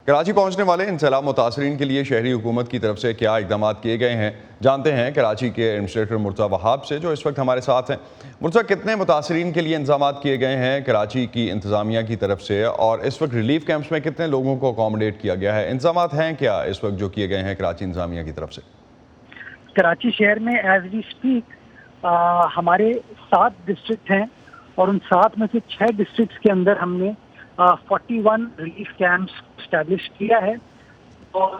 کراچی پہنچنے والے ان سیلاب متاثرین کے لیے شہری حکومت کی طرف سے کیا اقدامات کیے گئے ہیں، جانتے ہیں کراچی کے ایڈمنسٹریٹر مرتضیٰ وہاب سے، جو اس وقت ہمارے ساتھ ہیں۔ مرتضیٰ، کتنے متاثرین کے لیے انتظامات کیے گئے ہیں کراچی کی انتظامیہ کی طرف سے، اور اس وقت ریلیف کیمپس میں کتنے لوگوں کو اکوموڈیٹ کیا گیا ہے؟ انتظامات ہیں کیا اس وقت جو کیے گئے ہیں کراچی انتظامیہ کی طرف سے؟ کراچی شہر میں ایز وی اسپیک ہمارے 7 ڈسٹرکٹ ہیں، اور ان 7 میں سے 6 ڈسٹرکٹس کے اندر ہم نے 41 ریلیف کیمپس اسٹیبلش کیا ہے، اور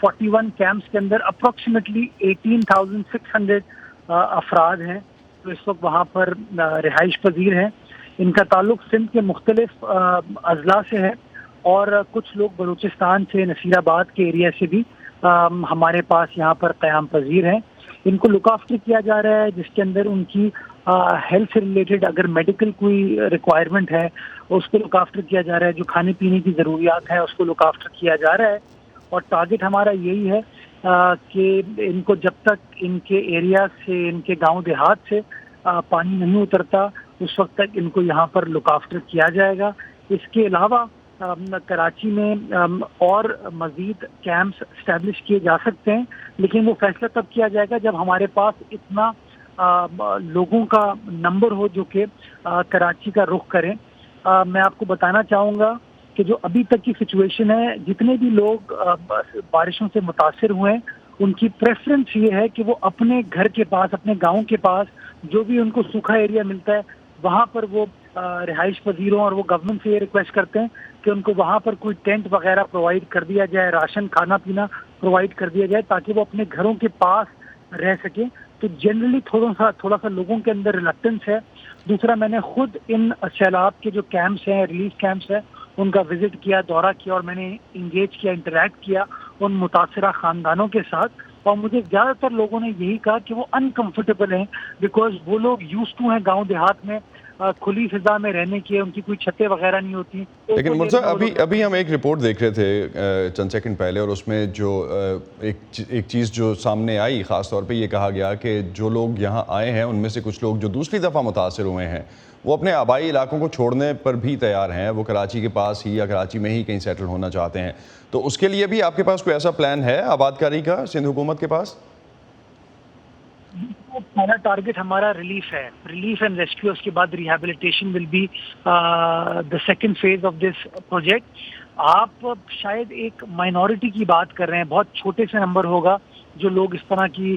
41 کیمپس کے اندر اپروکسیمیٹلی 18,600 افراد ہیں جو اس وقت وہاں پر رہائش پذیر ہیں۔ ان کا تعلق سندھ کے مختلف اضلاع سے ہے، اور کچھ لوگ بلوچستان سے، نصیر آباد کے ایریا سے بھی ہمارے پاس یہاں پر قیام پذیر ہیں۔ ان کو لک آفٹر کیا جا رہا ہے، جس کے اندر ان کی ہیلتھ سے ریلیٹڈ اگر میڈیکل کوئی ریکوائرمنٹ ہے اس کو لک آفٹر کیا جا رہا ہے، جو کھانے پینے کی ضروریات ہیں اس کو لک آفٹر کیا جا رہا ہے، اور ٹارگٹ ہمارا یہی ہے کہ ان کو جب تک ان کے ایریا سے، ان کے گاؤں دیہات سے پانی نہیں اترتا اس وقت تک ان کو یہاں پر لک آفٹر کیا جائے گا۔ اس کے علاوہ کراچی میں اور مزید کیمپس اسٹیبلش کیے جا سکتے ہیں، لیکن وہ فیصلہ تب کیا جائے گا جب ہمارے پاس اتنا لوگوں کا نمبر ہو جو کہ کراچی کا رخ کریں۔ میں آپ کو بتانا چاہوں گا کہ جو ابھی تک کی سچویشن ہے، جتنے بھی لوگ بارشوں سے متاثر ہوئے ہیں ان کی پریفرنس یہ ہے کہ وہ اپنے گھر کے پاس، اپنے گاؤں کے پاس جو بھی ان کو سوکھا ایریا ملتا ہے وہاں پر وہ رہائش پذیروں، اور وہ گورنمنٹ سے یہ ریکویسٹ کرتے ہیں کہ ان کو وہاں پر کوئی ٹینٹ وغیرہ پرووائڈ کر دیا جائے، راشن، کھانا پینا پرووائڈ کر دیا جائے تاکہ وہ اپنے گھروں کے پاس رہ سکیں۔ تو جنرلی تھوڑا سا لوگوں کے اندر ریلکٹنس ہے۔ دوسرا، میں نے خود ان سیلاب کے جو کیمپس ہیں، ریلیف کیمپس ہیں، ان کا وزٹ کیا، دورہ کیا، اور میں نے انگیج کیا، انٹریکٹ کیا ان متاثرہ خاندانوں کے ساتھ، اور مجھے زیادہ تر لوگوں نے یہی کہا کہ وہ انکمفرٹیبل ہیں، بیکاز وہ لوگ یوز ٹو ہیں گاؤں دیہات میں کھلی فضا میں رہنے کی، ان کی کوئی چھتیں وغیرہ نہیں ہوتی۔ لیکن مرتضیٰ، ابھی ہم ایک رپورٹ دیکھ رہے تھے چند سیکنڈ پہلے، اور اس میں جو ایک چیز جو سامنے آئی، خاص طور پہ یہ کہا گیا کہ جو لوگ یہاں آئے ہیں ان میں سے کچھ لوگ جو دوسری دفعہ متاثر ہوئے ہیں وہ اپنے آبائی علاقوں کو چھوڑنے پر بھی تیار ہیں، وہ کراچی کے پاس ہی یا کراچی میں ہی کہیں سیٹل ہونا چاہتے ہیں۔ تو اس کے لیے بھی آپ کے پاس کوئی ایسا پلان ہے آباد کاری کا سندھ حکومت کے پاس؟ پہلا ٹارگٹ ہمارا ریلیف ہے، ریلیف اینڈ ریسکیو، اس کے بعد rehabilitation will be the second phase of this project. آپ شاید ایک مائنورٹی کی بات کر رہے ہیں، بہت چھوٹے سے نمبر ہوگا جو لوگ اس طرح کی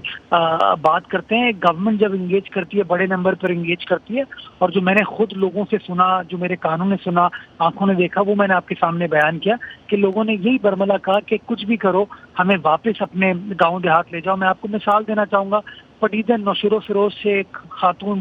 بات کرتے ہیں۔ گورنمنٹ جب انگیج کرتی ہے بڑے نمبر پر انگیج کرتی ہے، اور جو میں نے خود لوگوں سے سنا، جو میرے کانوں نے سنا، آنکھوں نے دیکھا، وہ میں نے آپ کے سامنے بیان کیا کہ لوگوں نے یہی برملا کہا کہ کچھ بھی کرو ہمیں واپس اپنے گاؤں دیہات لے جاؤ۔ میں آپ کو مثال دینا چاہوں گا، پٹیدن نوشیر و فیروز سے ایک خاتون،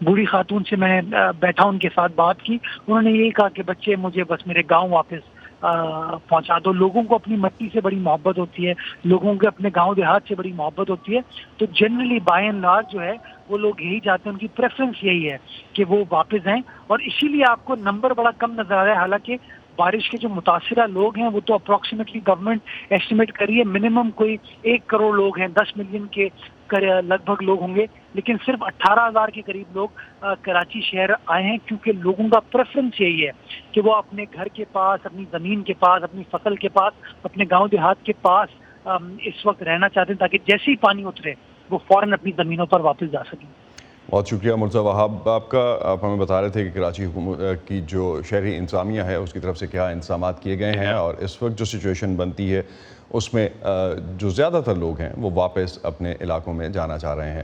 بوڑھی خاتون سے میں بیٹھا، ان کے ساتھ بات کی، انہوں نے یہی کہا کہ بچے مجھے بس میرے گاؤں واپس پہنچا دو۔ لوگوں کو اپنی مٹی سے بڑی محبت ہوتی ہے، لوگوں کے اپنے گاؤں دیہات سے بڑی محبت ہوتی ہے، تو جنرلی بائی اینڈ لارج جو ہے وہ لوگ یہی چاہتے ہیں، ان کی پریفرنس یہی ہے کہ وہ واپس آئیں، اور اسی لیے آپ کو نمبر بڑا کم نظر آ رہا ہے۔ حالانکہ بارش کے جو متاثرہ لوگ ہیں وہ تو اپروکسیمیٹلی گورنمنٹ ایسٹیمیٹ کریے منیمم کوئی 1 کروڑ لوگ ہیں، 10 ملین کے لگ بھگ لوگ ہوں گے، لیکن صرف 18,000 کے قریب لوگ کراچی شہر آئے ہیں، کیونکہ لوگوں کا پریفرنس یہی ہے کہ وہ اپنے گھر کے پاس، اپنی زمین کے پاس، اپنی فصل کے پاس، اپنے گاؤں دیہات کے پاس اس وقت رہنا چاہتے ہیں تاکہ جیسے ہی پانی اترے وہ فوراً اپنی زمینوں پر واپس جا سکیں۔ بہت شکریہ مرتضیٰ وہاب آپ کا۔ آپ ہمیں بتا رہے تھے کہ کراچی حکومت کی جو شہری انتظامیہ ہے اس کی طرف سے کیا انتظامات کیے گئے ہیں، اور اس وقت جو سچویشن بنتی ہے اس میں جو زیادہ تر لوگ ہیں وہ واپس اپنے علاقوں میں جانا چاہ رہے ہیں۔